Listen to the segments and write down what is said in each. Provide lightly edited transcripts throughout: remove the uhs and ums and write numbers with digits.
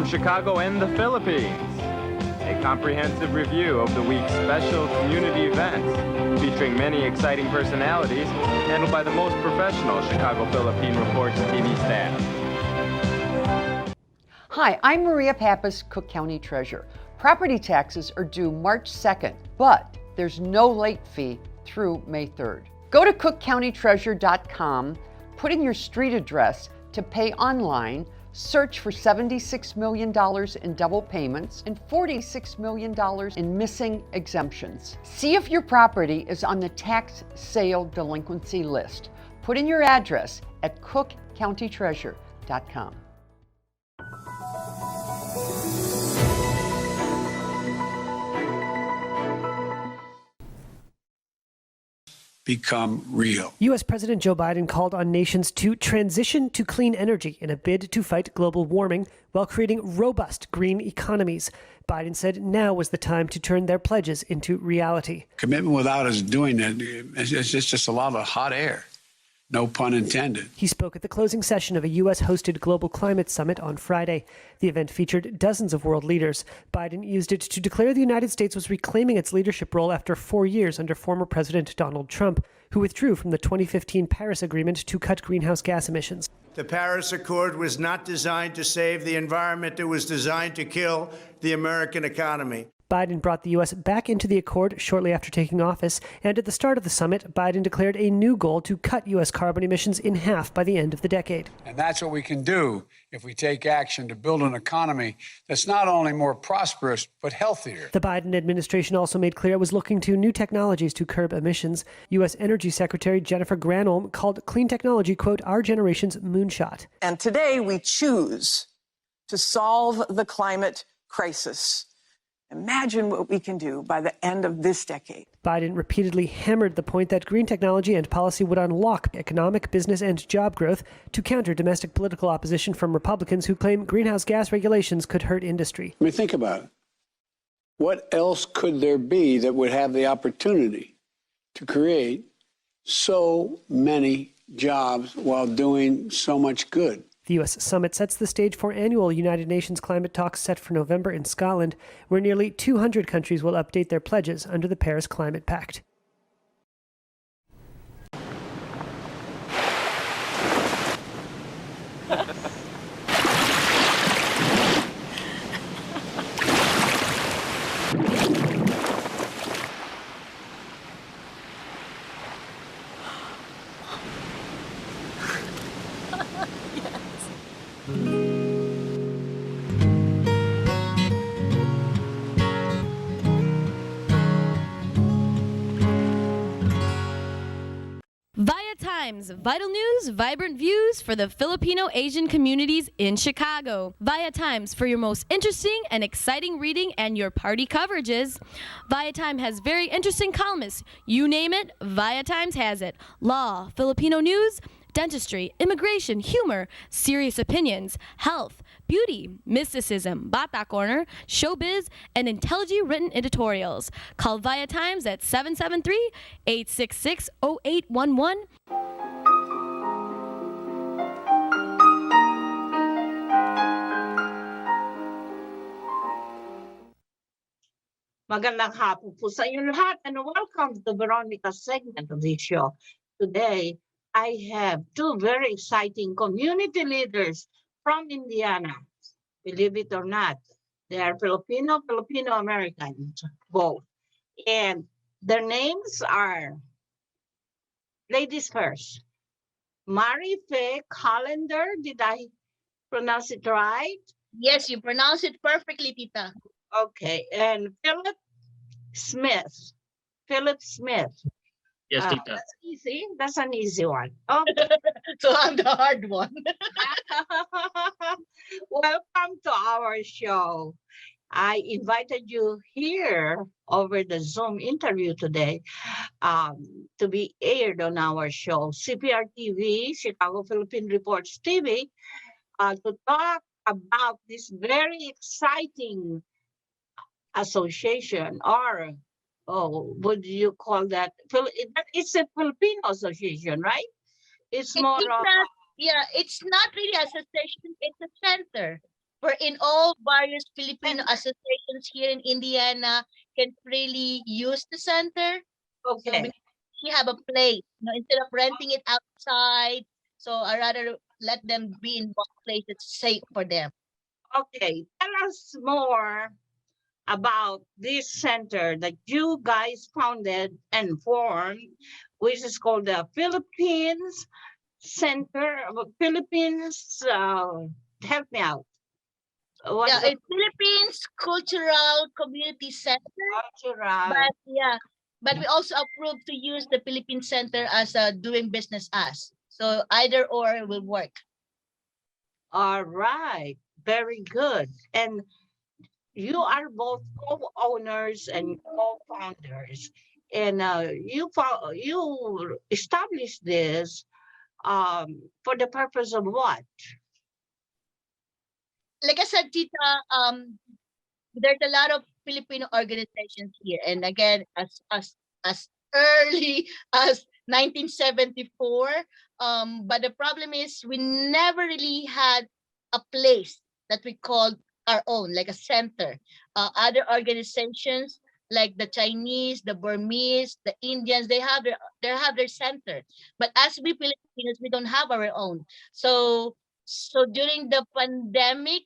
from Chicago and the Philippines. A comprehensive review of the week's special community events, featuring many exciting personalities, handled by the most professional Chicago Philippine Reports TV staff. Hi, I'm Maria Pappas, Cook County Treasurer. Property taxes are due March 2nd, but there's no late fee through May 3rd. Go to cookcountytreasurer.com, put in your street address to pay online, search for $76 million in double payments and $46 million in missing exemptions. See if your property is on the tax sale delinquency list. Put in your address at cookcountytreasurer.com. Become real. U.S. President Joe Biden called on nations to transition to clean energy in a bid to fight global warming while creating robust green economies. Biden said now was the time to turn their pledges into reality. Commitment without us doing it, it's just a lot of hot air. No pun intended. He spoke at the closing session of a U.S.-hosted Global Climate Summit on Friday. The event featured dozens of world leaders. Biden used it to declare the United States was reclaiming its leadership role after 4 years under former President Donald Trump, who withdrew from the 2015 Paris Agreement to cut greenhouse gas emissions. The Paris Accord was not designed to save the environment. It was designed to kill the American economy. Biden brought the U.S. back into the accord shortly after taking office, and at the start of the summit, Biden declared a new goal to cut U.S. carbon emissions in half by the end of the decade. And that's what we can do if we take action to build an economy that's not only more prosperous, but healthier. The Biden administration also made clear it was looking to new technologies to curb emissions. U.S. Energy Secretary Jennifer Granholm called clean technology, quote, our generation's moonshot. And today we choose to solve the climate crisis. Imagine what we can do by the end of this decade. Biden repeatedly hammered the point that green technology and policy would unlock economic, business, and job growth to counter domestic political opposition from Republicans who claim greenhouse gas regulations could hurt industry. I mean, think about it. What else could there be that would have the opportunity to create so many jobs while doing so much good? The U.S. summit sets the stage for annual United Nations climate talks set for November in Scotland, where nearly 200 countries will update their pledges under the Paris Climate Pact. Via Times, vital news, vibrant views for the Filipino Asian communities in Chicago. Via Times for your most interesting and exciting reading and your party coverages. Via Times has very interesting columnists. You name it, Via Times has it. Law, Filipino news, dentistry, immigration, humor, serious opinions, health, beauty, mysticism, Bata Corner, showbiz, and intelligently written editorials. Call Via Times at 773-866-0811. Magandang hapon po sa inyo lahat and welcome to Veronica's segment of this show. Today, I have two very exciting community leaders from Indiana. Believe it or not, they are Filipino-Americans, both. And their names are, ladies first, Mary Faye Collender. Did I pronounce it right? Yes, you pronounce it perfectly, Tita. Okay, and Philip Smith. Yes, Tita. That's easy. That's an easy one. Okay. So I'm the hard one. Welcome to our show. I invited you here over the Zoom interview today to be aired on our show, Cprtv, Chicago Philippine Reports TV, to talk about this very exciting association, or would you call that? It's a Filipino association, right? It's more of... Yeah, it's not really an association, it's a center. wherein all various Filipino associations here in Indiana can freely use the center. So Okay. we have a place, instead of renting it outside. So I rather let them be in one place that's safe for them. Okay. Tell us more about this center that you guys founded and formed, which is called the Philippines Center of Philippines. Help me out. What Yeah, is it? it's Philippines Cultural Community Center. Cultural. But yeah, but we also approved to use the Philippine Center as a doing business as. So either or will work. All right. Very good. And you are both co-owners and co-founders. And you established this for the purpose of what? Like I said, Tita, there's a lot of Filipino organizations here, and again, as early as 1974. But the problem is we never really had a place that we called our own, like a center. Other organizations like the Chinese, the Burmese, the Indians, they have their center. But as we Filipinos, we don't have our own. So during the pandemic,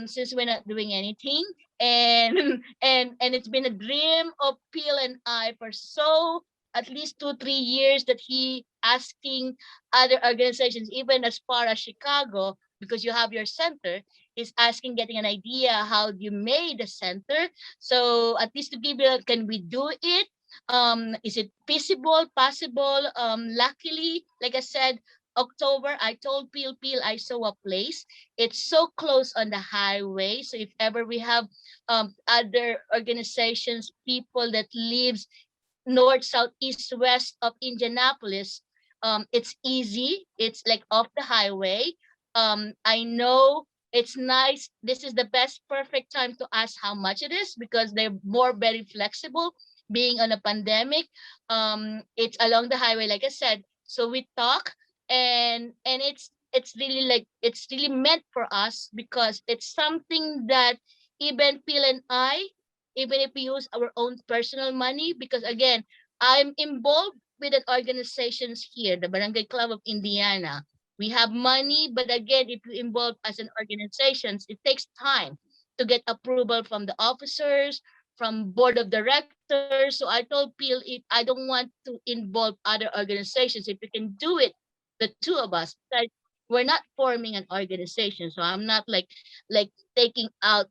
since we're not doing anything, and and it's been a dream of Peel and I for so at least 2-3 years that he asking other organizations, even as far as Chicago, because you have your center, is asking, getting an idea how you made the center. So at least to give you, can we do it? Is it feasible, possible? Luckily, like I said, October, I told Peel, I saw a place. It's so close on the highway. So if ever we have other organizations, people that lives north, south, east, west of Indianapolis, it's easy. It's like off the highway. I know it's nice. This is the best perfect time to ask how much it is because they're more very flexible being on a pandemic. It's along the highway, like I said. So we talk and it's really like it's really meant for us because it's something that even Phil and I, even if we use our own personal money, because again, I'm involved with an organizations here, the Barangay Club of Indiana. We have money, but again, if you involve as an organizations, it takes time to get approval from the officers, from board of directors. So I told Phil, if I don't want to involve other organizations, if we can do it, the two of us, like we're not forming an organization. So I'm not like taking out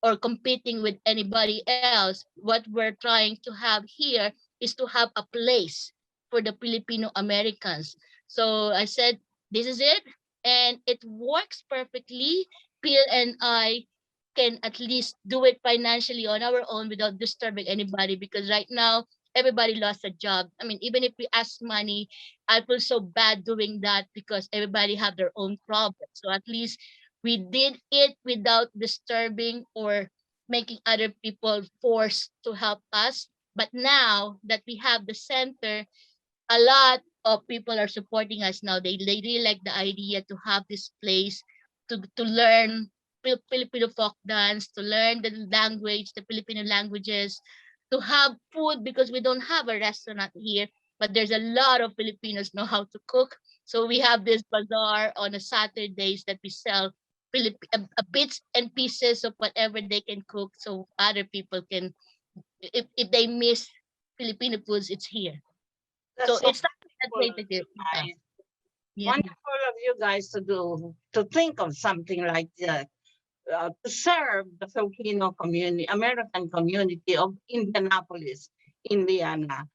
or competing with anybody else. What we're trying to have here is to have a place for the Filipino Americans. So I said, this is it. And it works perfectly. Peel and I can at least do it financially on our own without disturbing anybody because right now everybody lost a job. I mean, even if we ask money, I feel so bad doing that because everybody have their own problems. So at least we did it without disturbing or making other people forced to help us. But now that we have the center, a lot of people are supporting us now. They really like the idea to have this place to learn Filipino folk dance, to learn the language, the Filipino languages, to have food because we don't have a restaurant here, but there's a lot of Filipinos know how to cook. So we have this bazaar on a Saturdays that we sell bits and pieces of whatever they can cook, so other people can, if they miss Filipino foods, it's here. That's So so it's something that wonderful they of to you do. guys. Yeah. Wonderful of you guys to think of something like that. To serve the Filipino community, American community of Indianapolis, Indiana.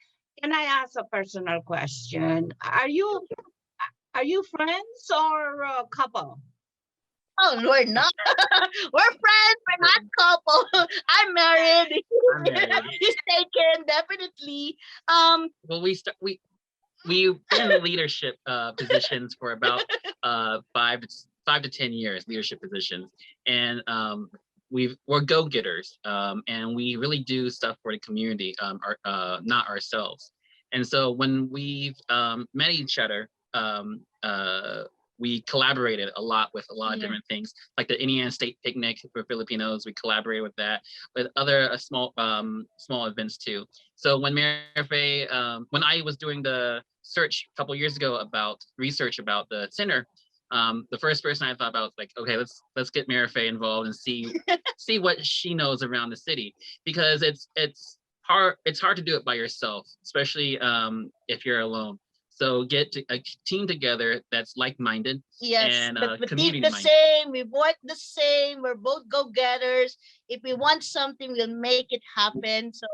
Can I ask a personal question? Are you friends or a couple? Oh, we're not. We're friends. We're not couple. I'm married. I'm married. He's taken, definitely. Well, we've been in leadership positions for about 5 to 10 years, leadership positions, and we're go-getters, and we really do stuff for the community, not ourselves. And so when we've met each other, we collaborated a lot with a lot of different things, like the Indiana State Picnic for Filipinos. We collaborated with that, with other small events too. So when Mayor Faye, when I was doing the search a couple years ago about research about the center, the first person I thought about was like, okay, let's get Mayor Faye involved and see what she knows around the city, because it's hard to do it by yourself, especially if you're alone. So get a team together that's like-minded, Yes, and but we think the community-minded. same, we work the same, we're both go-getters. If we want something, we'll make it happen. So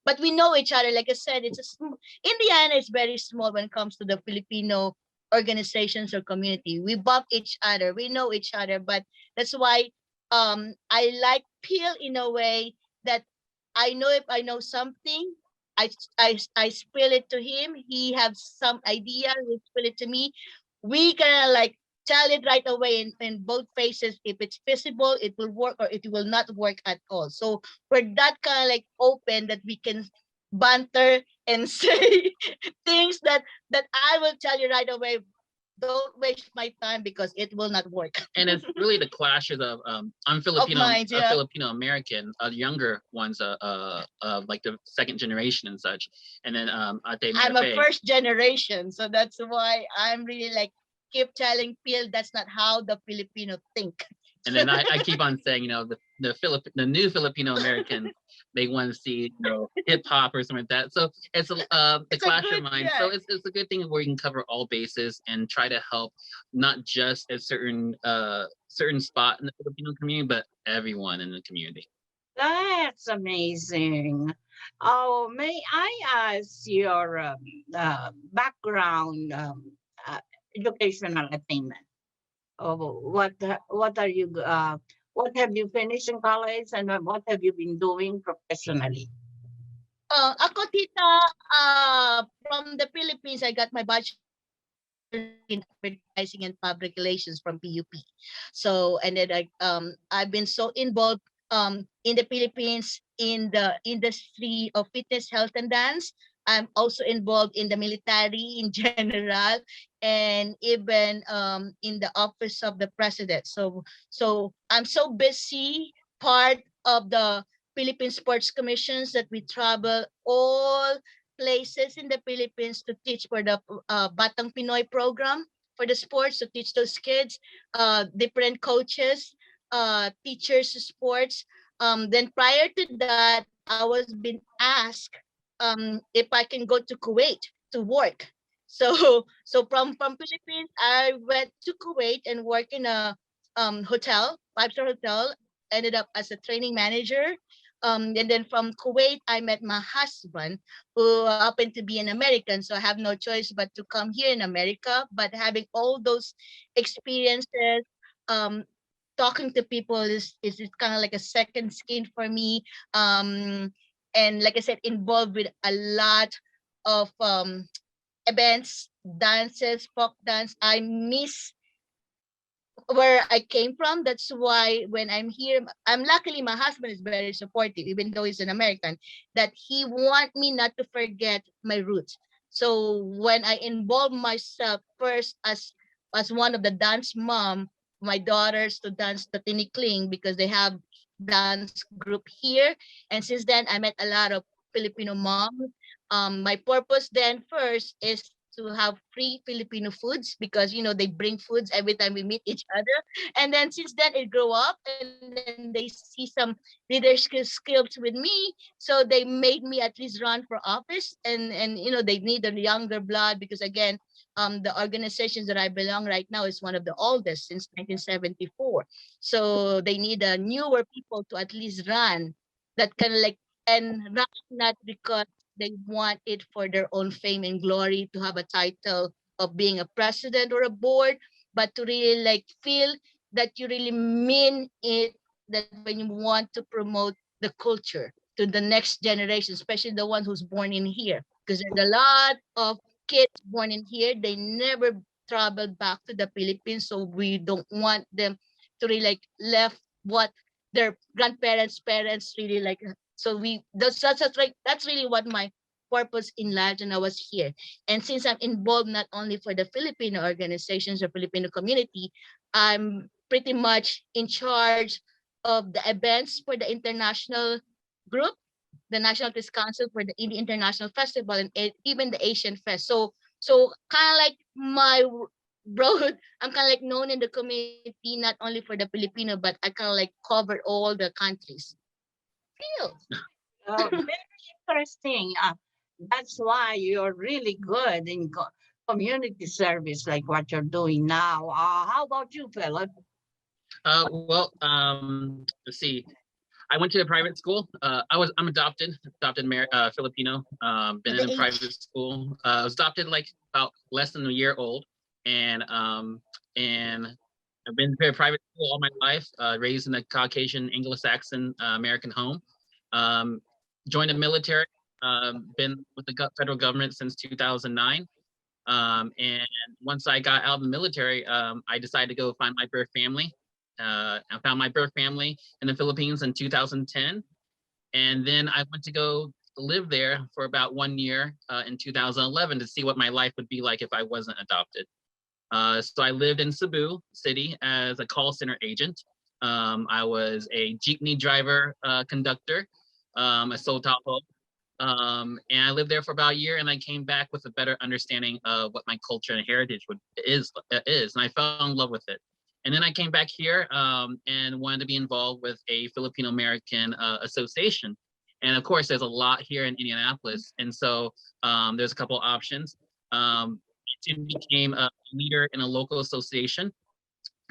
but we know each other. Like I said, Indiana is very small when it comes to the Filipino organizations or community. We bump each other, we know each other, but that's why I like Peel in a way that I know if I know something, I spill it to him. He has some idea, he spill it to me. We can like tell it right away in both faces if it's feasible, it will work, or it will not work at all. So we're that kind of like open that we can banter and say things that I will tell you right away. Don't waste my time because it will not work. And it's really the clashes of I'm Filipino, minds, yeah. Filipino American, younger ones, like the second generation and such. And then Ate I'm Mayor a Faye. first generation, so that's why I'm really like keep telling Phil that's not how the Filipino think. And then I keep on saying, the new Filipino American, they want to see, hip hop or something like that. So it's the clash of minds. So it's a good thing where you can cover all bases and try to help not just a certain spot in the Filipino community, but everyone in the community. That's amazing. Oh, may I ask your background, educational attainment? Oh, what are you? What have you finished in college, and what have you been doing professionally? Ako tita, from the Philippines, I got my bachelor in advertising and public relations from PUP. So, and then I've been so involved in the Philippines in the industry of fitness, health, and dance. I'm also involved in the military in general, and even in the office of the president. So I'm so busy, part of the Philippine Sports Commissions, that we travel all places in the Philippines to teach for the Batang Pinoy program for the sports, to teach those kids, different coaches, teachers, sports. Then prior to that, I was being asked if I can go to Kuwait to work. So from Philippines, I went to Kuwait and worked in a hotel, 5-star hotel. Ended up as a training manager. And then from Kuwait, I met my husband, who happened to be an American. So I have no choice but to come here in America. But having all those experiences, um, talking to people is kind of like a second skin for me. And like I said, involved with a lot of events, dances, folk dance. I miss where I came from. That's why when I'm here, I'm luckily my husband is very supportive, even though he's an American, that he want me not to forget my roots. So when I involve myself first as one of the dance mom, my daughters to dance the tinikling because they have dance group here. And since then I met a lot of Filipino moms. My purpose then first is to have free Filipino foods because they bring foods every time we meet each other. And then since then it grew up, and then they see some leadership skills with me, so they made me at least run for office. And they need a younger blood because again, the organizations that I belong right now is one of the oldest since 1974. So they need a newer people to at least run that kind of like, and not because they want it for their own fame and glory to have a title of being a president or a board, but to really like feel that you really mean it, that when you want to promote the culture to the next generation, especially the one who's born in here. Because there's a lot of kids born in here, they never traveled back to the Philippines, so we don't want them to really like left what their grandparents, parents really like. So that's really what my purpose in life when I was here. And since I'm involved not only for the Filipino organizations or Filipino community, I'm pretty much in charge of the events for the international group, the National Arts Council for the Indie International Festival, and even the Asian Fest. So kind of like my road, I'm kind of like known in the community not only for the Filipino, but I kind of like covered all the countries. Feel. Very interesting. That's why you're really good in community service, like what you're doing now. How about you, Philip? Well, let's see. I went to a private school. I'm adopted Filipino. Been in a private school. I was adopted like about less than a year old, and I've been to a private school all my life. Raised in a Caucasian Anglo-Saxon American home. Joined the military. Been with the federal government since 2009. And once I got out of the military, I decided to go find my birth family. I found my birth family in the Philippines in 2010. And then I went to go live there for about 1 year in 2011 to see what my life would be like if I wasn't adopted. So I lived in Cebu City as a call center agent. I was a jeepney driver, conductor, a soul taho. And I lived there for about a year, and I came back with a better understanding of what my culture and heritage is, and I fell in love with it. And then I came back here and wanted to be involved with a Filipino American association. And of course, there's a lot here in Indianapolis, and so there's a couple options. I became a leader in a local association,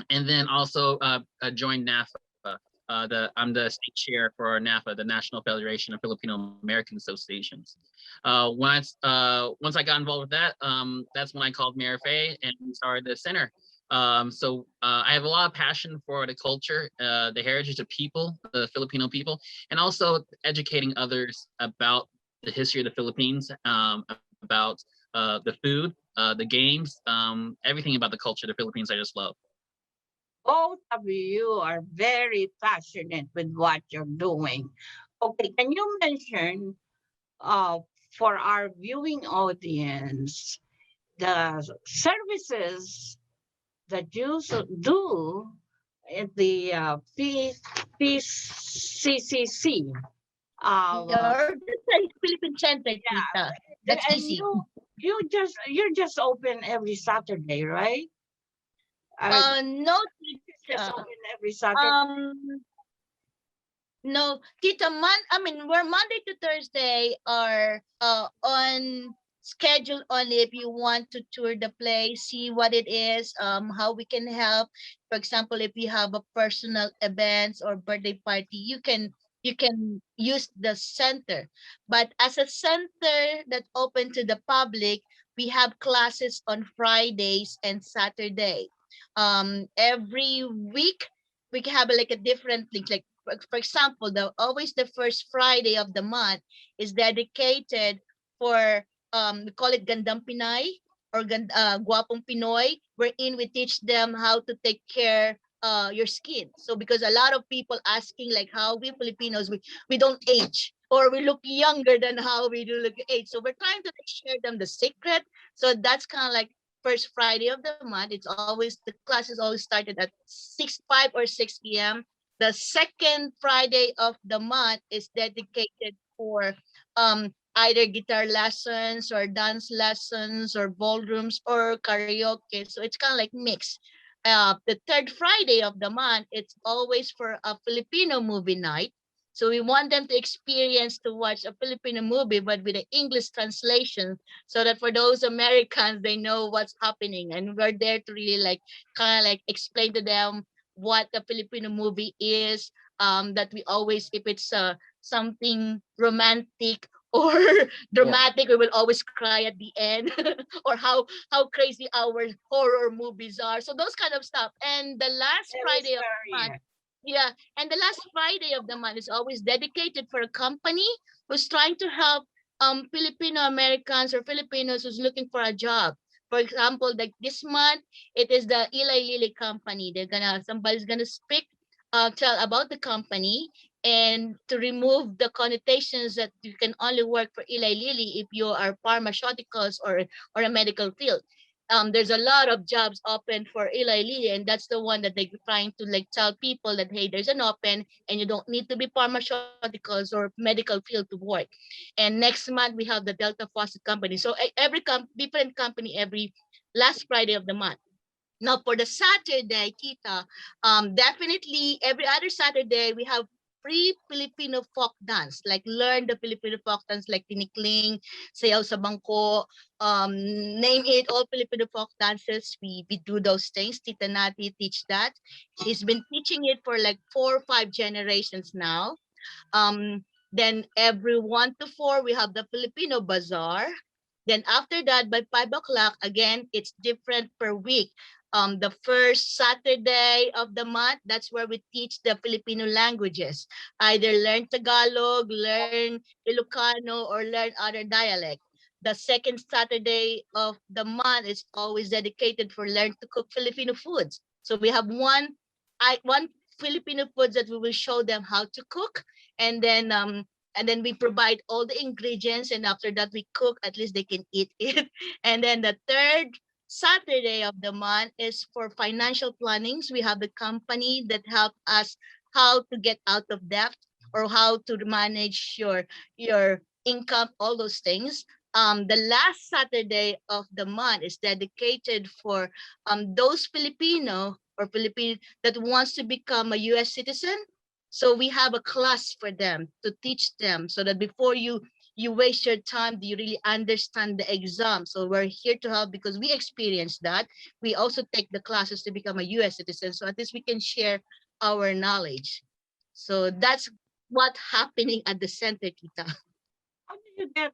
and then also joined NAFA. I'm the state chair for NAFA, the National Federation of Filipino American Associations. Once I got involved with that, that's when I called Mayor Faye and started the center. So I have a lot of passion for the culture, the heritage of people, the Filipino people, and also educating others about the history of the Philippines, about the food, the games, everything about the culture of the Philippines I just love. Both of you are very passionate with what you're doing. Okay, can you mention for our viewing audience the services that you do at the PCCC? The Philippine Center, Yeah, Tita. That's and easy. you're just open every Saturday, right? No, Just Tita. open every Saturday. No, Tita, we're Monday to Thursday are on schedule only if you want to tour the place, see what it is, how we can help. For example, if you have a personal events or birthday party, you can use the center. But as a center that open to the public, we have classes on Fridays and Saturday. Every week we can have like a different things like for example, the first Friday of the month is dedicated for we call it Gandang Pinay or Guapong Pinoy, wherein we teach them how to take care your skin. So because a lot of people asking like how we Filipinos we don't age or we look younger than how we do look age. So we're trying to share them the secret. So that's kind of like first Friday of the month. It's always the class is always started at 5 or 6 p.m. The second Friday of the month is dedicated for either guitar lessons or dance lessons or ballrooms or karaoke. So it's kind of like mixed. The third Friday of the month, it's always for a Filipino movie night. So we want them to experience to watch a Filipino movie, but with an English translation, so that for those Americans, they know what's happening. And we're there to really like kind of like explain to them what the Filipino movie is. That we always, if it's something romantic or dramatic, we will always cry at the end, or how crazy our horror movies are. So those kind of stuff. And the last Friday of the month, yeah, and the last Friday of the month is always dedicated for a company who's trying to help Filipino Americans or Filipinos who's looking for a job. For example, like this month, it is the Eli Lilly company. Somebody's gonna speak, tell about the company, and to remove the connotations that you can only work for Eli Lilly if you are pharmaceuticals or a medical field. There's a lot of jobs open for Eli Lilly, and that's the one that they're trying to like tell people that hey, there's an open, and you don't need to be pharmaceuticals or medical field to work. And next month we have the Delta Faucet company. So different company every last Friday of the month. Now for the Saturday, Tita, definitely every other Saturday we have free Filipino folk dance, like learn the Filipino folk dance like tinikling, sayaw sa bangko, name it, all Filipino folk dances. We do those things. Tita Nati teach that. She's been teaching it for like 4 or 5 generations now. Um, then every 1 to 4, we have the Filipino Bazaar. Then after that, by 5 o'clock, again, it's different per week. The first Saturday of the month, that's where we teach the Filipino languages. Either learn Tagalog, learn Ilocano, or learn other dialect. The second Saturday of the month is always dedicated for learn to cook Filipino foods. So we have one Filipino foods that we will show them how to cook, and then we provide all the ingredients, and after that we cook, at least they can eat it. And then the third Saturday of the month is for financial plannings. We have the company that help us how to get out of debt or how to manage your income, all those things. The last Saturday of the month is dedicated for those Filipino or Filipino that wants to become a US citizen. So we have a class for them to teach them so that before you waste your time, do you really understand the exam? So we're here to help because we experienced that. We also take the classes to become a US citizen. So at least we can share our knowledge. So that's what's happening at the center, Kita. How do you get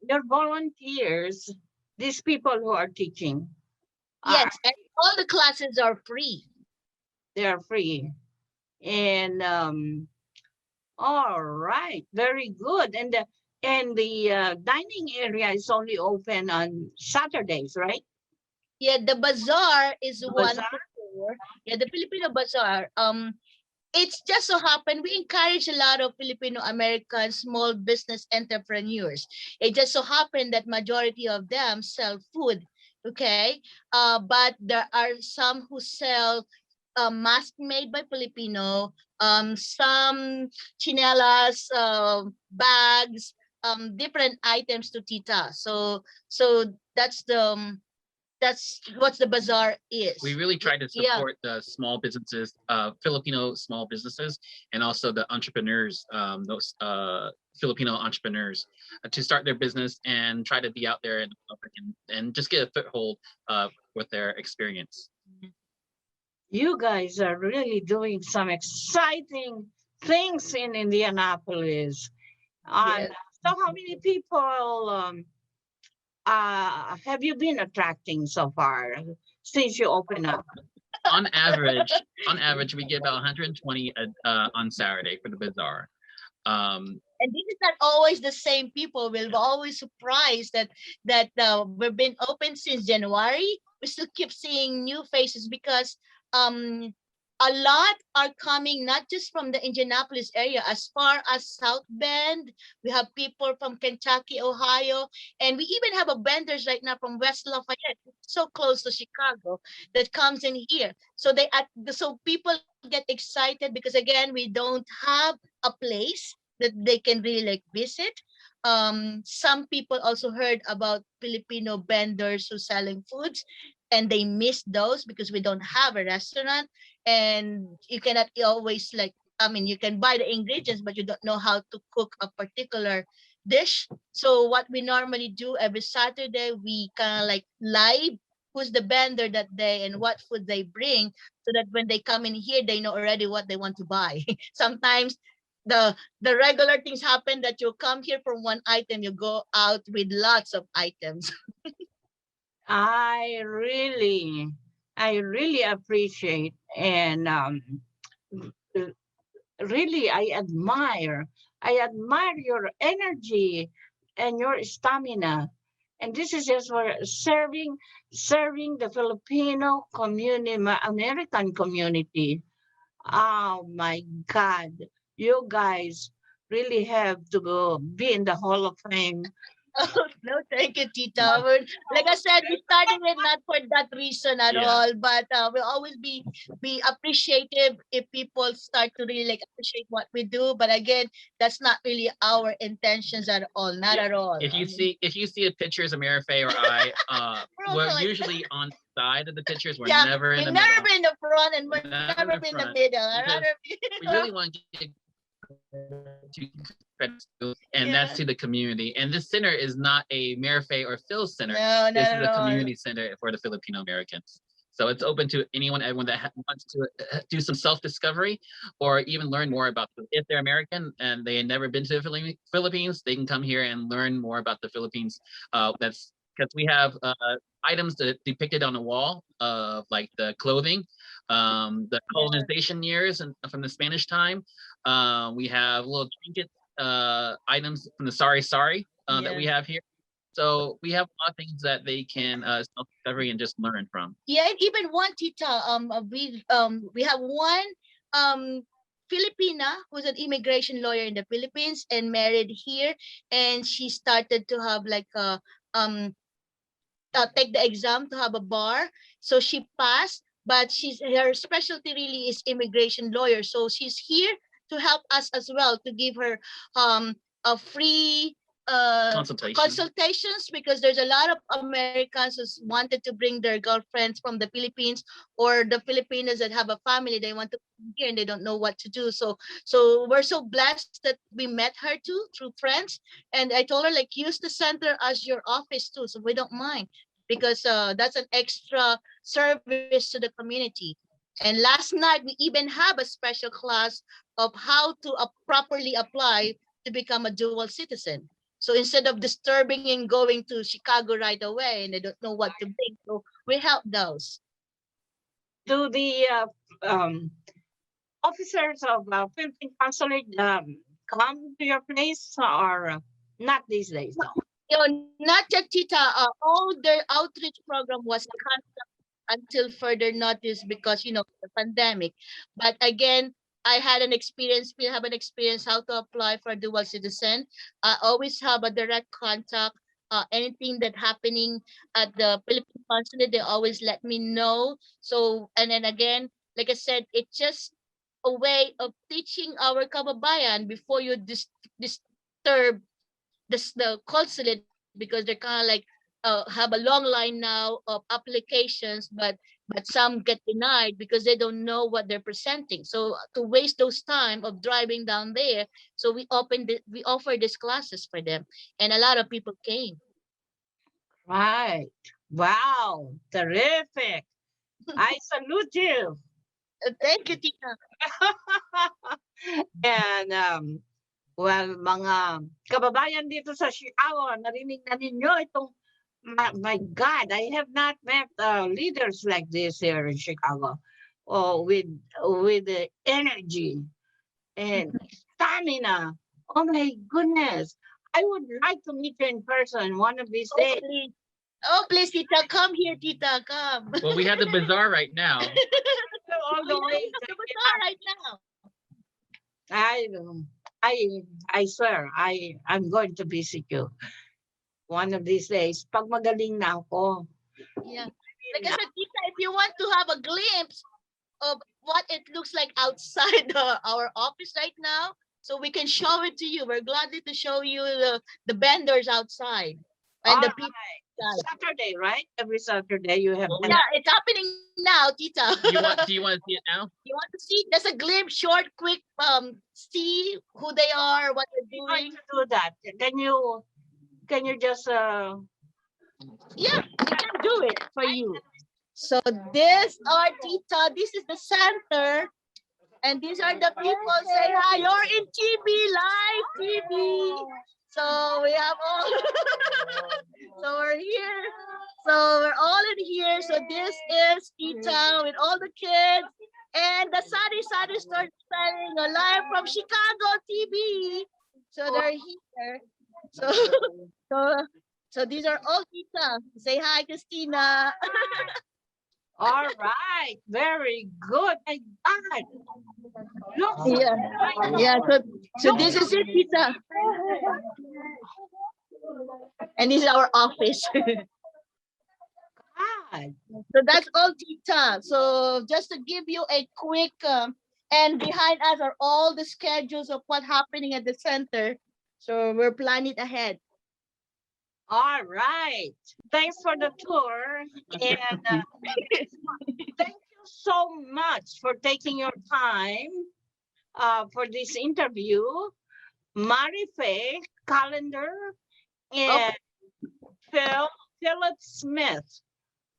your volunteers, these people who are teaching? Yes, and all the classes are free. They are free. And all right, very good. And the dining area is only open on Saturdays, right? Yeah, the bazaar is The one bazaar? to four. Yeah, the Filipino bazaar. It's just so happened we encourage a lot of Filipino American small business entrepreneurs. It just so happened that majority of them sell food, okay? But there are some who sell mask made by Filipino, some chinelas, bags, different items to tita. So that's what the bazaar is. We really try to Yeah. support the small businesses, Filipino small businesses, and also the entrepreneurs, those Filipino entrepreneurs, to start their business and try to be out there in the public and just get a foothold with their experience. You guys are really doing some exciting things in Indianapolis. And Yes. so how many people have you been attracting so far since you opened up? On average, we get about 120 on Saturday for the bazaar. And this is not always the same people. We're always surprised that we've been open since January. We still keep seeing new faces because a lot are coming not just from the Indianapolis area, as far as South Bend. We have people from Kentucky, Ohio, and we even have a vendors right now from West Lafayette, so close to Chicago, that comes in here. So so people get excited because again, we don't have a place that they can really like visit. Some people also heard about Filipino vendors who selling foods, and they miss those because we don't have a restaurant, and you cannot always like, I mean, you can buy the ingredients, but you don't know how to cook a particular dish. So what we normally do every Saturday, we kind of like live who's the vendor that day and what food they bring, so that when they come in here, they know already what they want to buy. Sometimes the regular things happen that you come here for one item, you go out with lots of items. I really appreciate and really I admire your energy and your stamina. And this is just for serving the Filipino community, American community. Oh my God. you guys really have to go be in the Hall of Fame. No, thank you, Tita. Like I said, we started it not for that reason at all, but we'll always be appreciative if people start to really like appreciate what we do. But again, that's not really our intentions at all, not at all. If you see a pictures of Mary Faye or I, we're usually on the side of the pictures. We're never in the middle. Never in the front, and we're never in the middle. We really want to get and that's to the community. And this center is not a Mary Faye or Phil center. No, this is a community center for the Filipino Americans. So it's open to everyone that wants to do some self-discovery or even learn more about them. If they're American and they had never been to the Philippines, they can come here and learn more about the Philippines. That's because we have items that depicted on the wall of like the clothing, the colonization years and from the Spanish time. We have little trinket items from the Sari that we have here. So we have a lot of things that they can self-discovery and just learn from. Yeah, and even one Tita, we have one Filipina who's an immigration lawyer in the Philippines and married here, and she started to have like a take the exam to have a bar. So she passed, but her specialty really is immigration lawyer. So she's here to help us as well, to give her a free consultations, because there's a lot of Americans who wanted to bring their girlfriends from the Philippines, or the Filipinos that have a family, they want to come here and they don't know what to do. So we're so blessed that we met her too through friends, and I told her like use the center as your office too, so we don't mind, because that's an extra service to the community. And last night we even have a special class of how to properly apply to become a dual citizen. So instead of disturbing and going to Chicago right away and they don't know what to bring, so we help those. Do the officers of Philippine consulate come to your place or not these days? Not yet, Tita. All their outreach program was canceled until further notice because, the pandemic. But again, I had an experience, we have an experience how to apply for dual citizen. I always have a direct contact. Anything that happening at the Philippine consulate, they always let me know. So, and then again, like I said, it's just a way of teaching our kababayan before you disturb the consulate, because they're kind of like have a long line now of applications, but some get denied because they don't know what they're presenting. So to waste those time of driving down there, so we offer these classes for them, and a lot of people came. Right. Wow. Terrific. I salute you. Thank you, Tina. And well, mga kababayan dito sa Chicago, narinig na ninyo itong, my God, I have not met leaders like this here in Chicago. With the energy and stamina. Oh my goodness. I would like to meet you in person one of these days. Please, Tita, come here, Tita, come. Well, we have the bazaar right now. All the way. The bazaar right now. I swear, I'm going to visit you one of these days. Pag magaling na ako. Yeah. Like I said, Tita, if you want to have a glimpse of what it looks like outside our office right now, so we can show it to you. We're glad to show you the vendors outside and the people. Saturday, right? Every Saturday you have. Yeah, it's happening now, Tita. Do you want to see it now? You want to see? Just a glimpse, short, quick. See who they are, what they're doing. To do that, can you just? Yeah, we can do it for you. So this are Tita. This is the center, and these are the people. Say hi. You're in TV, live TV. So we have all. So we're here. So we're all in here. So this is Tita with all the kids. And the Sari started starting live from Chicago TV. So they're here. So these are all Tita. Say hi, Christina. All right, very good. My God, looks Yeah, like yeah. So this is it, Tita. And this is our office. God. So that's all, Tita. So just to give you a quick, and behind us are all the schedules of what's happening at the center. So we're planning ahead. All right. Thanks for the tour. And thank you so much for taking your time for this interview. Marife Calendar and Philip Smith.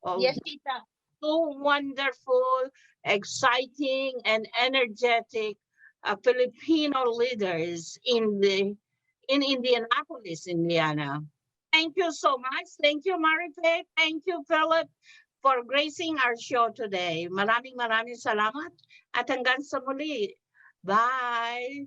Oh, Yes, Tita. two wonderful, exciting, and energetic Filipino leaders in Indianapolis, Indiana. Thank you so much. Thank you, Marife. Thank you, Philip, for gracing our show today. Maraming salamat at hanggang sa muli. Bye.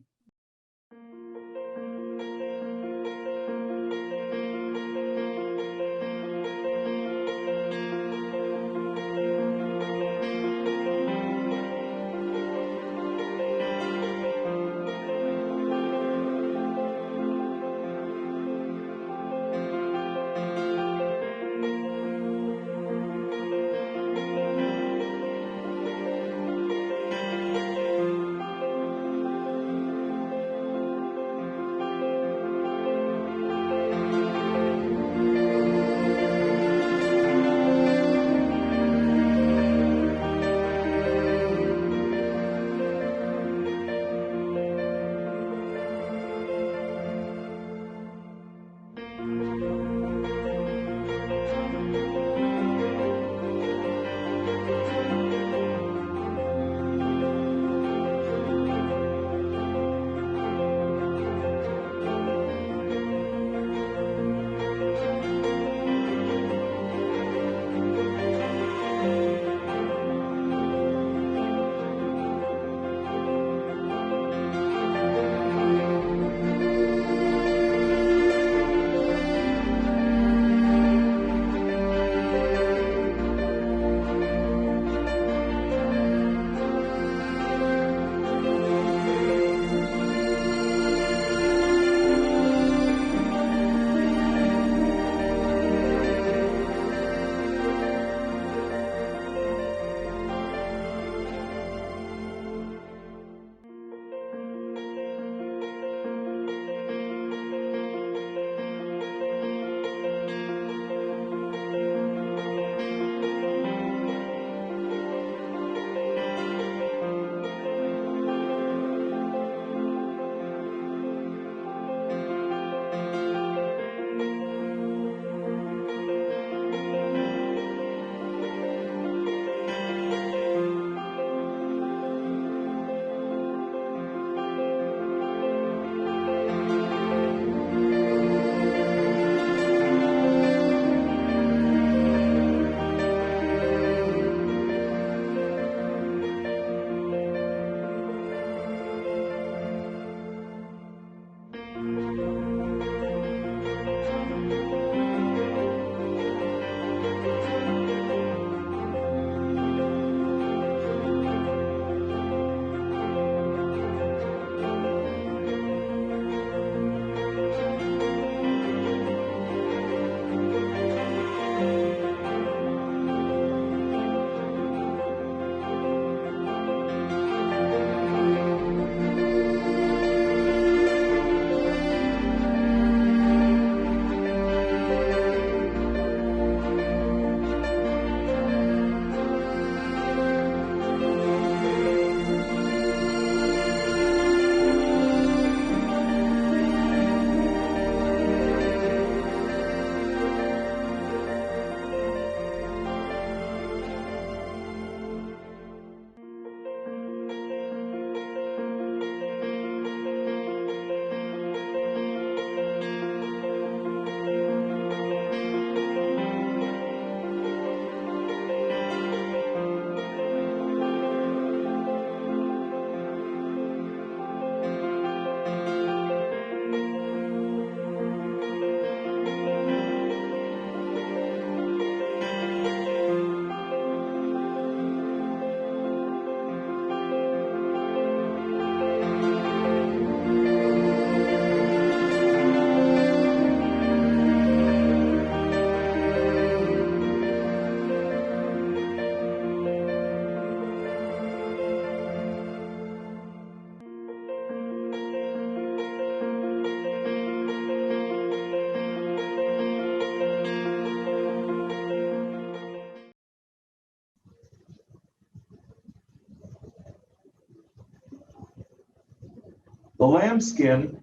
The lambskin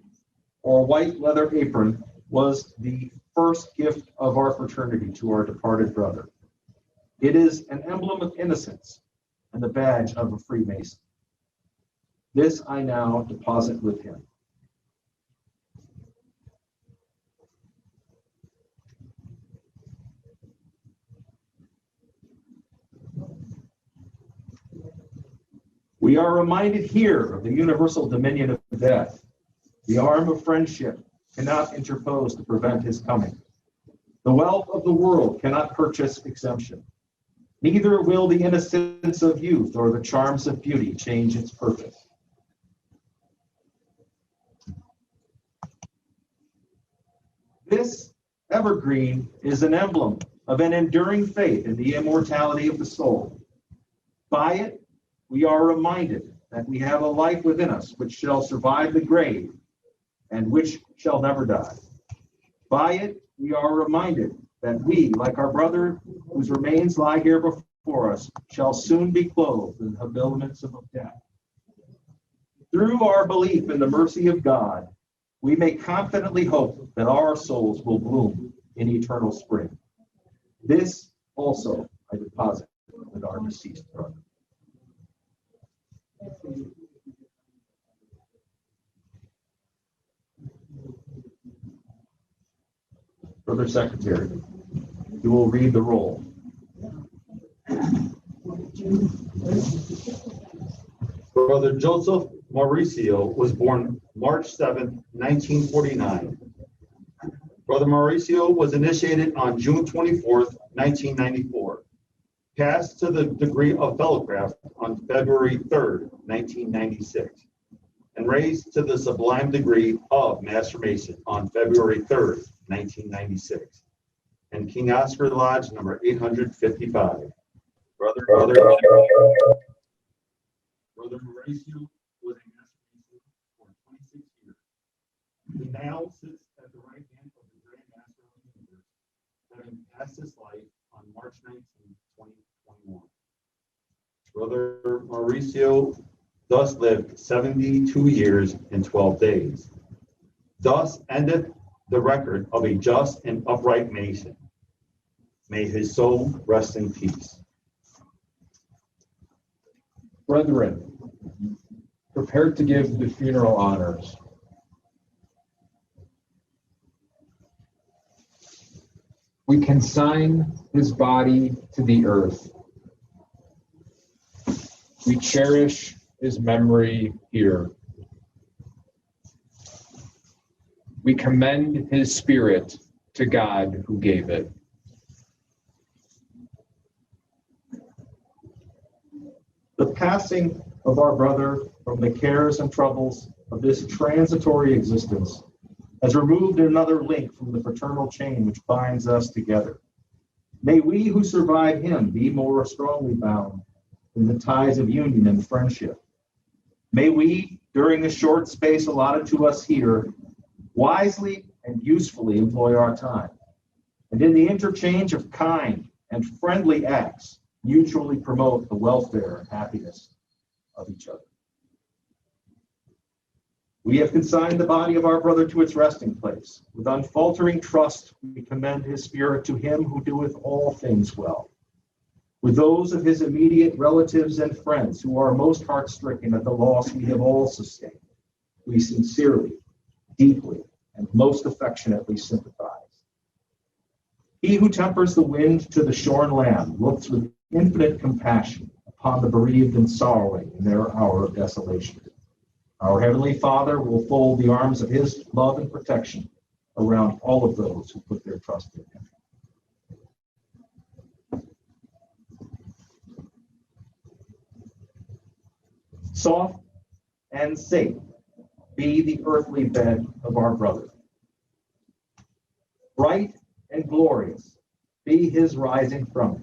or white leather apron was the first gift of our fraternity to our departed brother. It is an emblem of innocence and the badge of a Freemason. This I now deposit with him. We are reminded here of the universal dominion of death. The arm of friendship cannot interpose to prevent his coming. The wealth of the world cannot purchase exemption. Neither will the innocence of youth or the charms of beauty change its purpose. This evergreen is an emblem of an enduring faith in the immortality of the soul. By it, we are reminded that we have a life within us which shall survive the grave and which shall never die. By it, we are reminded that we, like our brother whose remains lie here before us, shall soon be clothed in the habiliments of death. Through our belief in the mercy of God, we may confidently hope that our souls will bloom in eternal spring. This also I deposit with our deceased brother. Brother Secretary, you will read the roll. Brother Joseph Mauricio was born March 7, 1949. Brother Mauricio was initiated on June 24, 1994. Passed to the degree of fellowcraft on February 3, 1996. And raised to the sublime degree of Master Mason on February 3, 1996. And King Oscar Lodge number 855. Brother Mauricio was a Master Mason for 26 years. He now sits at the right hand of the Grand Master of the Universe, having passed his life on March 19, 2021. Brother Mauricio thus lived 72 years and 12 days. Thus endeth the record of a just and upright Mason. May his soul rest in peace. Brethren, prepare to give the funeral honors. We consign his body to the earth. We cherish his memory here. We commend his spirit to God who gave it. The passing of our brother from the cares and troubles of this transitory existence has removed another link from the fraternal chain which binds us together. May we who survive him be more strongly bound in the ties of union and friendship. May we, during the short space allotted to us here, wisely and usefully employ our time, and in the interchange of kind and friendly acts, mutually promote the welfare and happiness of each other. We have consigned the body of our brother to its resting place. With unfaltering trust, we commend his spirit to him who doeth all things well. With those of his immediate relatives and friends who are most heart-stricken at the loss we have all sustained, we sincerely, deeply, and most affectionately sympathize. He who tempers the wind to the shorn lamb looks with infinite compassion upon the bereaved and sorrowing in their hour of desolation. Our Heavenly Father will fold the arms of his love and protection around all of those who put their trust in him. Soft and safe be the earthly bed of our brother. Bright and glorious be his rising from it.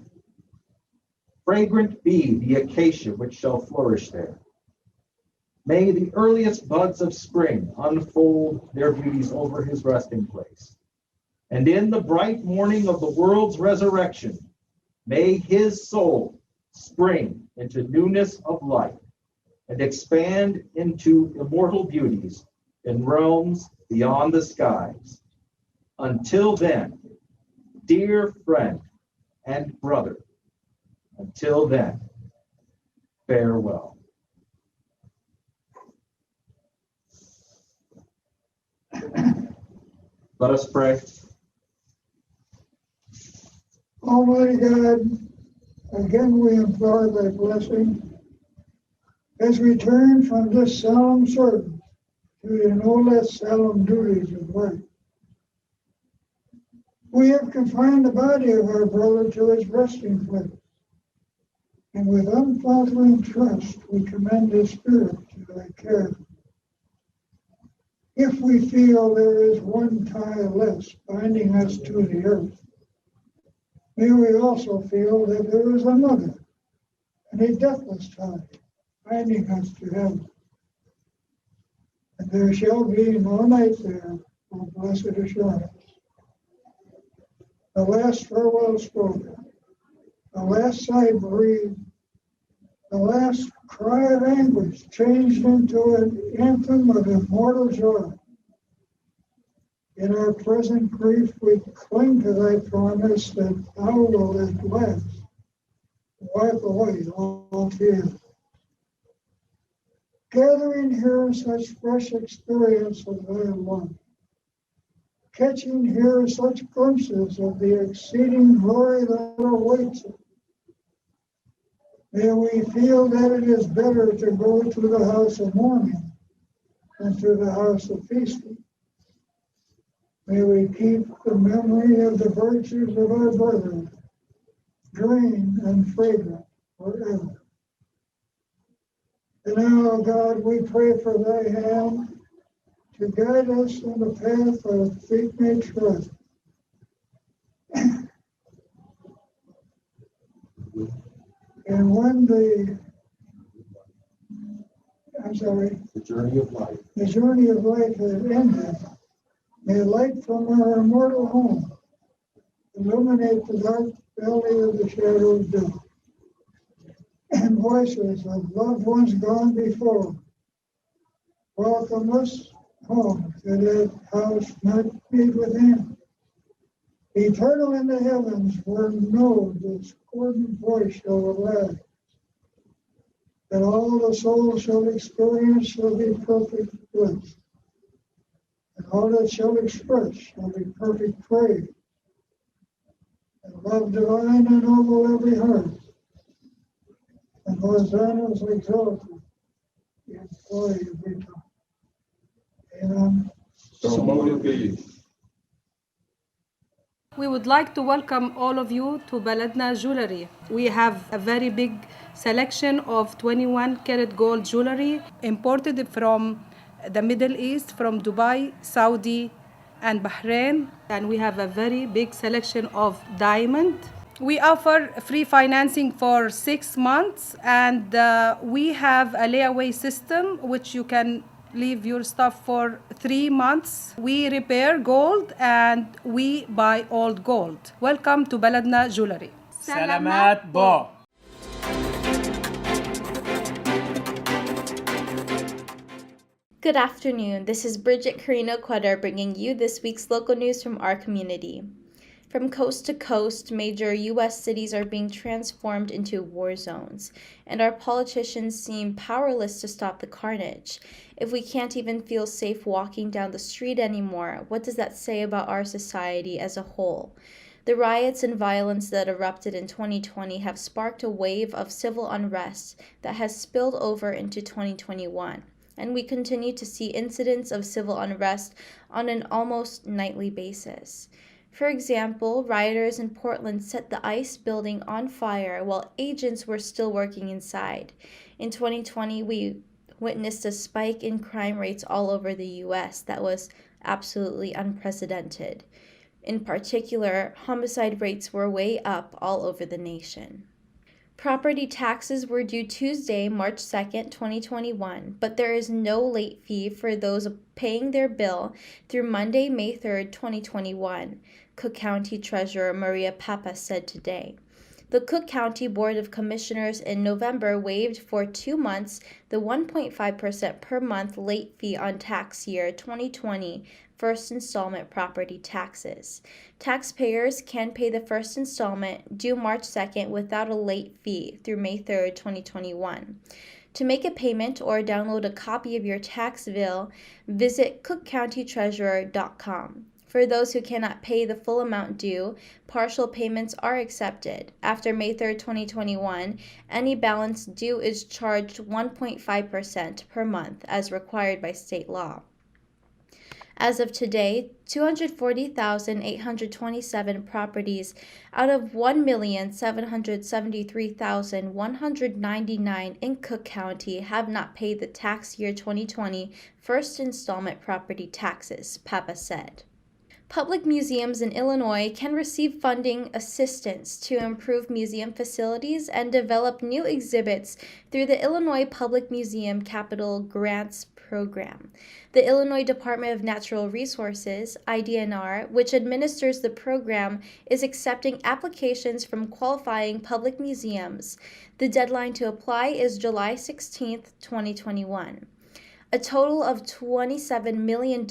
Fragrant be the acacia which shall flourish there. May the earliest buds of spring unfold their beauties over his resting place. And in the bright morning of the world's resurrection, may his soul spring into newness of life and expand into immortal beauties in realms beyond the skies. Until then, dear friend and brother, until then, farewell. Let us pray. Almighty God, again we implore thy blessing as we turn from this solemn service to the no less solemn duties of life. We have confined the body of our brother to his resting place, and with unfaltering trust we commend his spirit to thy care. If we feel there is one tie less binding us to the earth, may we also feel that there is another, and a deathless tie, binding us to heaven. And there shall be no night there, O blessed assurance. The last farewell spoken, the last sigh breathed, the last cry of anguish changed into an anthem of immortal joy. In our present grief, we cling to thy promise that thou wilt at last wipe away all tears. Gathering here such fresh experience of thy love, catching here such glimpses of the exceeding glory that awaits us, may we feel that it is better to go to the house of mourning than to the house of feasting. May we keep the memory of the virtues of our brethren green and fragrant forever. And now, God, we pray for thy hand to guide us in the path of feet may tread. And when the journey of life has ended, may light from our immortal home illuminate the dark valley of the shadow of death, and voices of loved ones gone before welcome us home to that house not made with hands, eternal in the heavens, where no discordant voice shall arise, that all the soul shall experience shall be perfect bliss, and all that shall express shall be perfect praise, and love divine and noble every heart, and hosannas exalted in glory every time. Amen. So mote it be. We would like to welcome all of you to Baladna Jewelry. We have a very big selection of 21 karat gold jewelry imported from the Middle East, from Dubai, Saudi, and Bahrain. And we have a very big selection of diamond. We offer free financing for 6 months, and we have a layaway system which you can leave your stuff for 3 months. We repair gold and we buy old gold. Welcome to Baladna Jewelry. Salamat bo. Good afternoon. This is Bridget Carino-Quedar bringing you this week's local news from our community. From coast to coast, major U.S. cities are being transformed into war zones, and our politicians seem powerless to stop the carnage. If we can't even feel safe walking down the street anymore, what does that say about our society as a whole? The riots and violence that erupted in 2020 have sparked a wave of civil unrest that has spilled over into 2021, and we continue to see incidents of civil unrest on an almost nightly basis. For example, rioters in Portland set the ICE building on fire while agents were still working inside. In 2020, we witnessed a spike in crime rates all over the U.S. that was absolutely unprecedented. In particular, homicide rates were way up all over the nation. Property taxes were due Tuesday, March 2nd, 2021, but there is no late fee for those paying their bill through Monday, May 3rd, 2021, Cook County Treasurer Maria Papa said today. The Cook County Board of Commissioners in November waived for 2 months the 1.5% per month late fee on tax year 2020 first installment property taxes. Taxpayers can pay the first installment due March 2nd without a late fee through May 3rd, 2021. To make a payment or download a copy of your tax bill, visit cookcountytreasurer.com. For those who cannot pay the full amount due, partial payments are accepted. After May 3rd, 2021, any balance due is charged 1.5% per month as required by state law. As of today, 240,827 properties out of 1,773,199 in Cook County have not paid the tax year 2020 first installment property taxes, PAPA said. Public museums in Illinois can receive funding assistance to improve museum facilities and develop new exhibits through the Illinois Public Museum Capital Grants Program. The Illinois Department of Natural Resources, IDNR, which administers the program, is accepting applications from qualifying public museums. The deadline to apply is July 16, 2021. A total of $27 million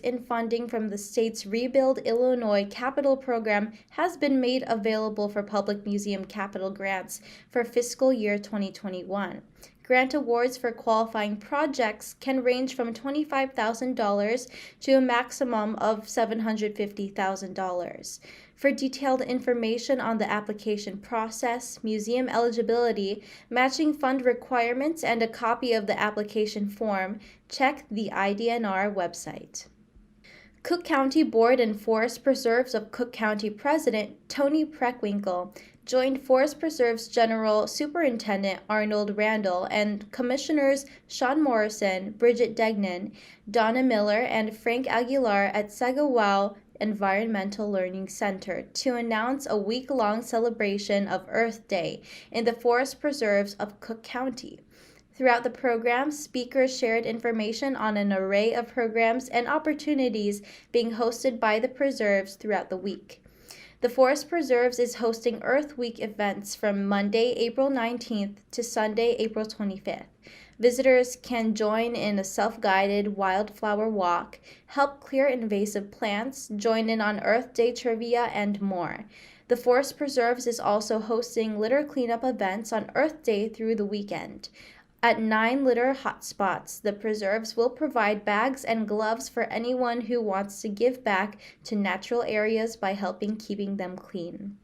in funding from the state's Rebuild Illinois Capital Program has been made available for public museum capital grants for fiscal year 2021. Grant awards for qualifying projects can range from $25,000 to a maximum of $750,000. For detailed information on the application process, museum eligibility, matching fund requirements, and a copy of the application form, check the IDNR website. Cook County Board and Forest Preserves of Cook County President Tony Preckwinkle joined Forest Preserves General Superintendent Arnold Randall and Commissioners Sean Morrison, Bridget Degnan, Donna Miller, and Frank Aguilar at Sagawau Environmental Learning Center to announce a week-long celebration of Earth Day in the forest preserves of Cook County. Throughout the program, speakers shared information on an array of programs and opportunities being hosted by the preserves throughout the week. The Forest Preserves is hosting Earth Week events from Monday, April 19th to Sunday, April 25th. Visitors can join in a self-guided wildflower walk, help clear invasive plants, join in on Earth Day trivia, and more. The Forest Preserves is also hosting litter cleanup events on Earth Day through the weekend. At 9 litter hotspots, the preserves will provide bags and gloves for anyone who wants to give back to natural areas by helping keeping them clean.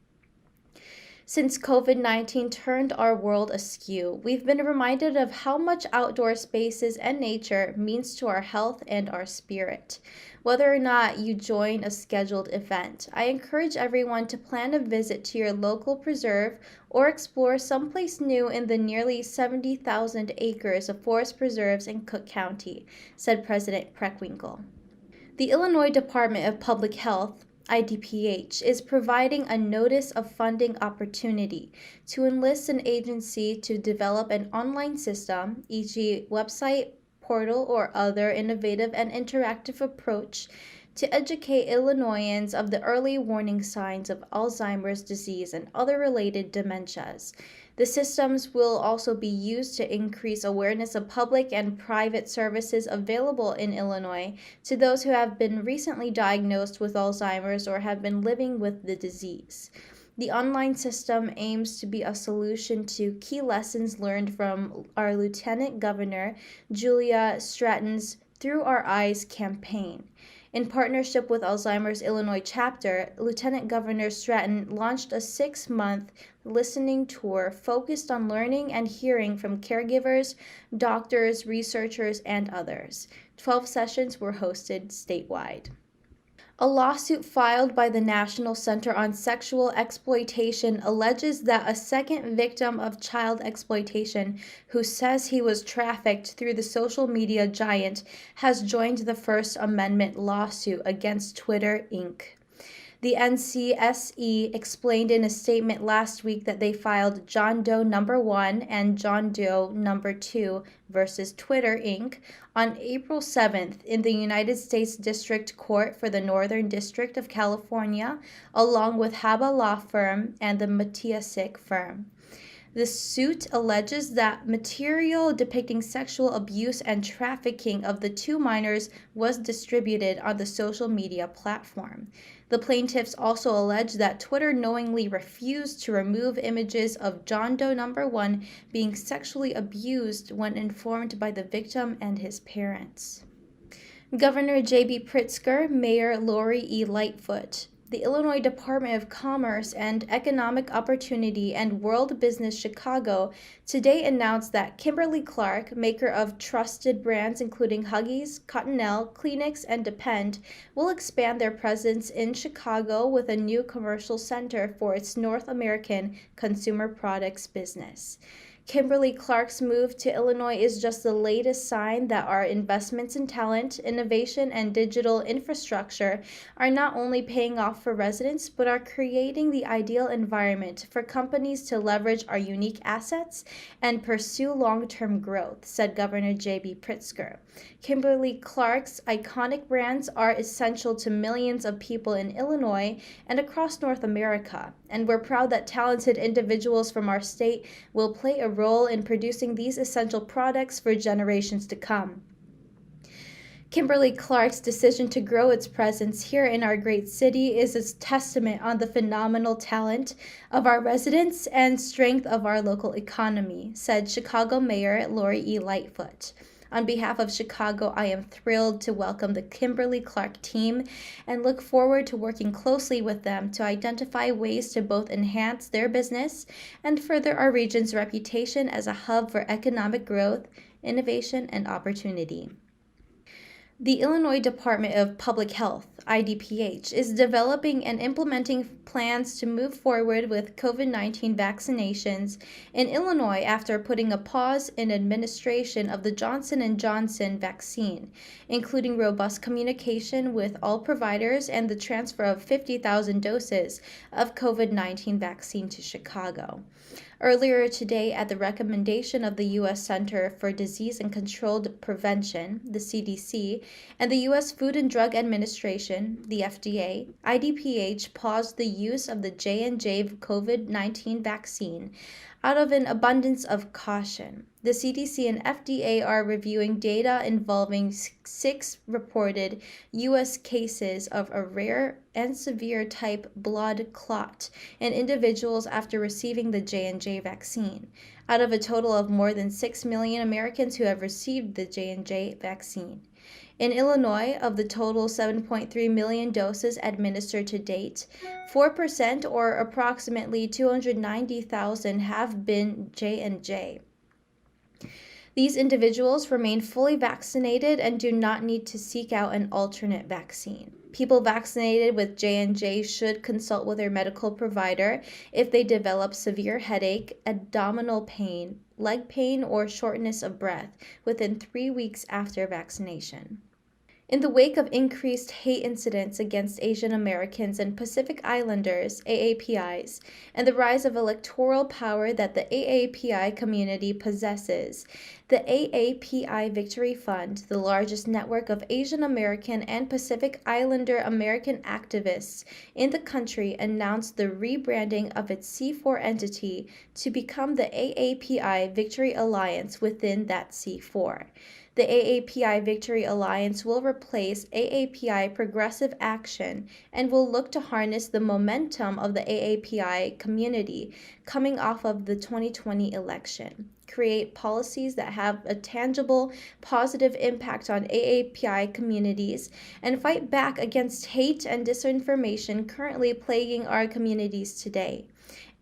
Since COVID-19 turned our world askew, we've been reminded of how much outdoor spaces and nature means to our health and our spirit. Whether or not you join a scheduled event, I encourage everyone to plan a visit to your local preserve or explore someplace new in the nearly 70,000 acres of forest preserves in Cook County, said President Preckwinkle. The Illinois Department of Public Health, IDPH, is providing a notice of funding opportunity to enlist an agency to develop an online system, e.g. website, portal, or other innovative and interactive approach to educate Illinoisans of the early warning signs of Alzheimer's disease and other related dementias. The systems will also be used to increase awareness of public and private services available in Illinois to those who have been recently diagnosed with Alzheimer's or have been living with the disease. The online system aims to be a solution to key lessons learned from our Lieutenant Governor Julia Stratton's Through Our Eyes campaign. In partnership with Alzheimer's Illinois chapter, Lieutenant Governor Stratton launched a 6-month listening tour focused on learning and hearing from caregivers, doctors, researchers, and others. 12 sessions were hosted statewide. A lawsuit filed by the National Center on Sexual Exploitation alleges that a second victim of child exploitation, who says he was trafficked through the social media giant, has joined the First Amendment lawsuit against Twitter, Inc. The NCSE explained in a statement last week that they filed John Doe number 1 and John Doe number 2 versus Twitter Inc. on April 7th in the United States District Court for the Northern District of California, along with Haba Law Firm and the Matiasik firm. The suit alleges that material depicting sexual abuse and trafficking of the two minors was distributed on the social media platform. The plaintiffs also allege that Twitter knowingly refused to remove images of John Doe number 1 being sexually abused when informed by the victim and his parents. Governor J.B. Pritzker, Mayor Lori E. Lightfoot, the Illinois Department of Commerce and Economic Opportunity and World Business Chicago today announced that Kimberly-Clark, maker of trusted brands including Huggies, Cottonelle, Kleenex, and Depend, will expand their presence in Chicago with a new commercial center for its North American consumer products business. Kimberly-Clark's move to Illinois is just the latest sign that our investments in talent, innovation, and digital infrastructure are not only paying off for residents, but are creating the ideal environment for companies to leverage our unique assets and pursue long-term growth, said Governor J.B. Pritzker. Kimberly-Clark's iconic brands are essential to millions of people in Illinois and across North America, and we're proud that talented individuals from our state will play a role in producing these essential products for generations to come. Kimberly-Clark's decision to grow its presence here in our great city is a testament on the phenomenal talent of our residents and strength of our local economy, said Chicago Mayor Lori E. Lightfoot. On behalf of Chicago, I am thrilled to welcome the Kimberly-Clark team and look forward to working closely with them to identify ways to both enhance their business and further our region's reputation as a hub for economic growth, innovation, and opportunity. The Illinois Department of Public Health, IDPH, is developing and implementing plans to move forward with COVID-19 vaccinations in Illinois after putting a pause in administration of the Johnson & Johnson vaccine, including robust communication with all providers and the transfer of 50,000 doses of COVID-19 vaccine to Chicago. Earlier today, at the recommendation of the U.S. Center for Disease and Controlled Prevention, the CDC, and the U.S. Food and Drug Administration, the FDA, IDPH paused the use of the J&J COVID-19 vaccine out of an abundance of caution. The CDC and FDA are reviewing data involving 6 reported U.S. cases of a rare and severe type blood clot in individuals after receiving the J&J vaccine, out of a total of more than 6 million Americans who have received the J&J vaccine. In Illinois, of the total 7.3 million doses administered to date, 4% or approximately 290,000 have been J&J. These individuals remain fully vaccinated and do not need to seek out an alternate vaccine. People vaccinated with J&J should consult with their medical provider if they develop severe headache, abdominal pain, leg pain, or shortness of breath within 3 weeks after vaccination. In the wake of increased hate incidents against Asian Americans and Pacific Islanders, AAPIs, and the rise of electoral power that the AAPI community possesses, the AAPI Victory Fund, the largest network of Asian American and Pacific Islander American activists in the country, announced the rebranding of its C4 entity to become the AAPI Victory Alliance within that C4. The AAPI Victory Alliance will replace AAPI Progressive Action and will look to harness the momentum of the AAPI community coming off of the 2020 election, create policies that have a tangible, positive impact on AAPI communities, and fight back against hate and disinformation currently plaguing our communities today.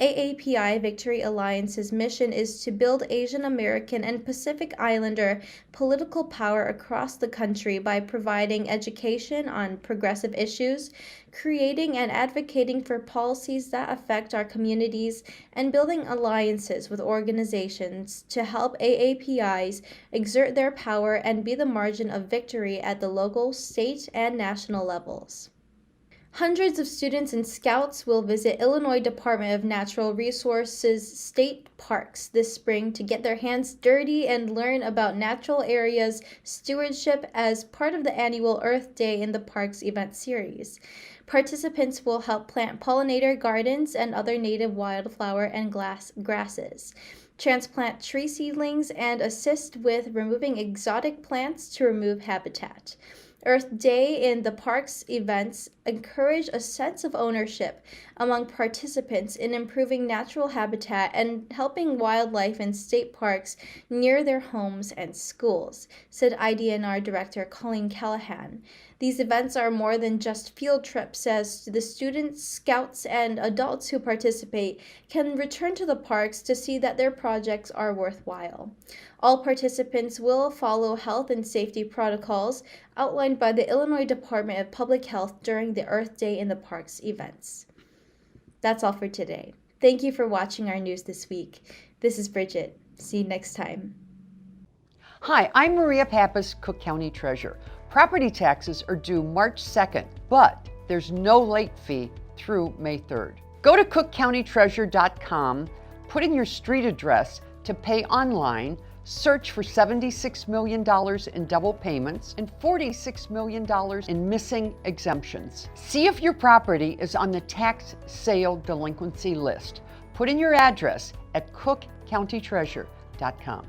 AAPI Victory Alliance's mission is to build Asian American and Pacific Islander political power across the country by providing education on progressive issues, creating and advocating for policies that affect our communities, and building alliances with organizations to help AAPIs exert their power and be the margin of victory at the local, state, and national levels. Hundreds of students and scouts will visit Illinois Department of Natural Resources state parks this spring to get their hands dirty and learn about natural areas stewardship as part of the annual Earth Day in the Parks event series. Participants will help plant pollinator gardens and other native wildflower and grasses, transplant tree seedlings, and assist with removing exotic plants to remove habitat. Earth Day in the Parks events encourage a sense of ownership among participants in improving natural habitat and helping wildlife in state parks near their homes and schools, said IDNR Director Colleen Callahan. These events are more than just field trips, as the students, scouts, and adults who participate can return to the parks to see that their projects are worthwhile. All participants will follow health and safety protocols outlined by the Illinois Department of Public Health during the Earth Day in the Parks events. That's all for today. Thank you for watching our news this week. This is Bridget. See you next time. Hi, I'm Maria Pappas, Cook County Treasurer. Property taxes are due March 2nd, but there's no late fee through May 3rd. Go to cookcountytreasurer.com, put in your street address to pay online, search for $76 million in double payments and $46 million in missing exemptions. See if your property is on the tax sale delinquency list. Put in your address at cookcountytreasurer.com.